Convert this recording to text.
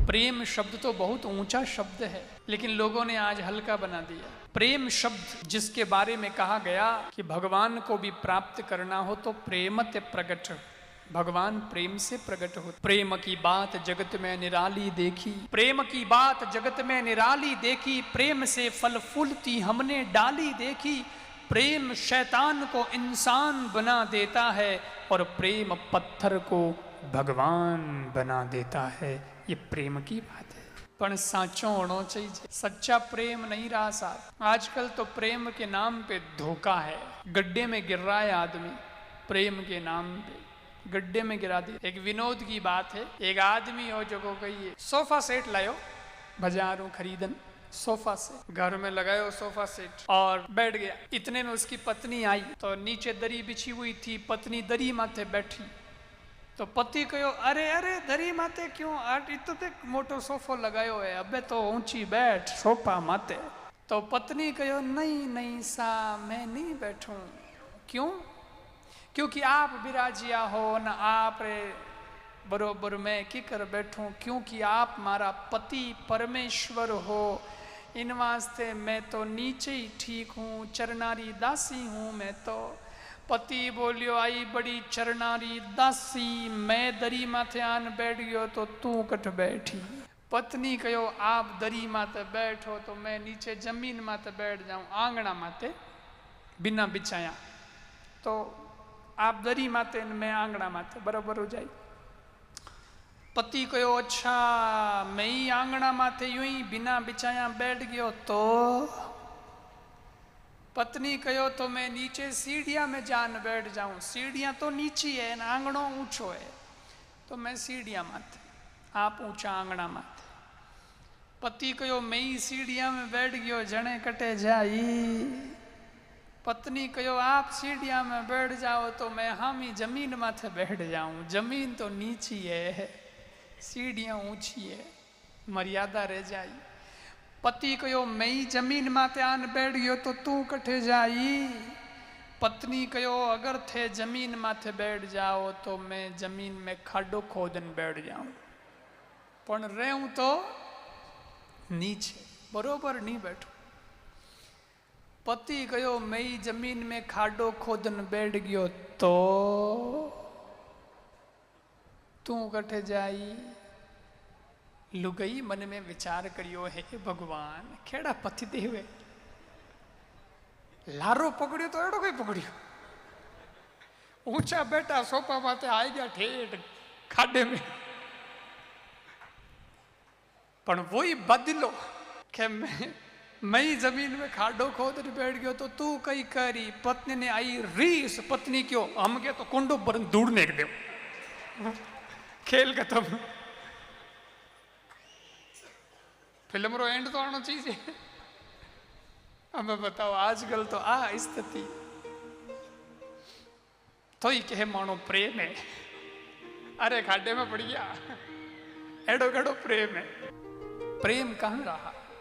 प्रेम शब्द तो बहुत ऊंचा शब्द है, लेकिन लोगों ने आज हल्का बना दिया। प्रेम शब्द जिसके बारे में कहा गया कि भगवान को भी प्राप्त करना हो तो प्रेमत प्रगट, भगवान प्रेम से प्रकट हो। प्रेम की बात जगत में निराली देखी, प्रेम की बात जगत में निराली देखी, प्रेम से फल फूलती हमने डाली देखी। प्रेम शैतान को इंसान बना देता है और प्रेम पत्थर को भगवान बना देता है। ये प्रेम की बात है, पर साचो होना चाहिए। सच्चा प्रेम नहीं रहा साहब। आजकल तो प्रेम के नाम पे धोखा है। गड्ढे में गिर रहा है आदमी, प्रेम के नाम पे गड्ढे में गिरा दी। एक विनोद की बात है, एक आदमी हो जो को कहिए सोफा सेट लायो बाजारों खरीदन, सोफा से घर में लगायो सोफा सेट और बैठ गया। इतने में उसकी पत्नी आई तो नीचे दरी बिछी हुई थी, पत्नी दरी माथे बैठी तो पति कहो अरे अरे दरी माथे क्यों आट, इतो ते मोटो सोफो लगायो है, अबे तो ऊंची बैठ सोफा माथे। तो पत्नी कहो नहीं नहीं सा मैं नहीं बैठूं। क्यों? क्योंकि आप विराजिया हो न आप रे बरोबर मैं की कर बैठूं, क्योंकि आप मारा पति परमेश्वर हो। इन वास्ते मैं तो नीचे ही ठीक हूँ, चरनारी दासी हूँ मैं तो। पति बोलियो आई बड़ी चरनारी दासी, मैं दरी माथे आन बैठ गयो तो तू कट बैठी। पत्नी कहो आप दरी माथे बैठो तो मैं नीचे जमीन माथे बैठ जाऊं, आंगना माथे बिना बिछाया। तो आप दरी माथे मैं आंगना माथे, बराबर हो जाए। पति कहो अच्छा मैं ही आंगना माथे यूं ही बिना बिछाया बैठ गयो तो। पत्नी कहो तो मैं नीचे सीढ़िया में जान बैठ जाऊं, सीढ़ियां तो नीची है ना आंगणो ऊंचो है, तो मैं सीढ़िया माथे आप ऊंचा आंगना माथे। पति कहो मैं ही सीढ़िया में बैठ गयो जने कटे जाई। पत्नी कहो आप सीढ़िया में बैठ जाओ तो मैं हम ही जमीन माथे बैठ जाऊं, जमीन तो नीची है सीढ़ियां ऊंची है, मर्यादा रह जाई। पति कहो मैं ही जमीन माथे आन बैठ गयो तो तू कठे जाई। पत्नी कहो अगर थे जमीन माथे बैठ जाओ तो मैं जमीन में खाडो खोदन बैठ जाऊं, पण रहूं तो नीचे, बरोबर नहीं बैठू। पति कहो मैं ही जमीन में खाडो खोदन बैठ गयो तो तू कठे जाई। लुगई मन में विचार करियो है भगवान खेड़ा पति देवे, लारो पकड़ियो तो एड़ो कोई पकड़ियो, ऊंचा बैठा सोफा माथे आई गया ठेठ खाडे में। पण वो ही बदलो के मैं ही जमीन में खाडो खोद बैठ गयो तो तू कई करी। पत्नी ने आई रीस, पत्नी क्यों हम के तो कुंडो बरन दूर नेक दे, खेल खत्म। फिल्म रो एंड तो आना चाहिए। हमें बताओ आजकल तो आ स्थिति तो ही कहे मानो प्रेम है, अरे खाडे में पड़ गया एडो गड़ो प्रेम है। प्रेम कहाँ रहा?